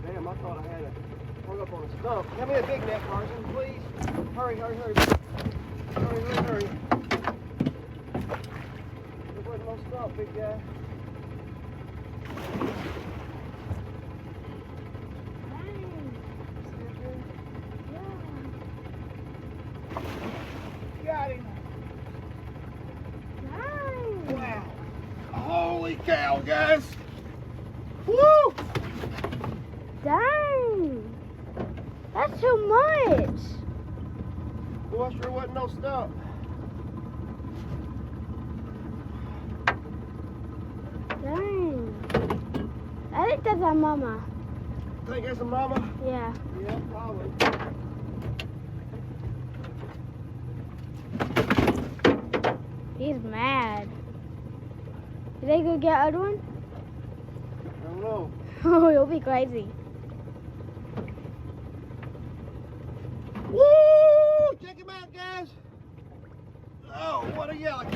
damn, I thought I had it hung up on a stump. Give me a big net, Carson, please. Hurry, hurry, hurry. Hurry, hurry, hurry. There wasn't no stump, big guy. Got him. Nice. Wow. Holy cow, guys. Woo! Dang. That's too much. Boy, sure wasn't no stump. Dang. I think that's our mama. Think it's a mama? Yeah. Yeah, probably. He's mad. Did they go get other one? I don't know. Oh, you'll be crazy. Woo! Check him out, guys. Oh, what a yellow.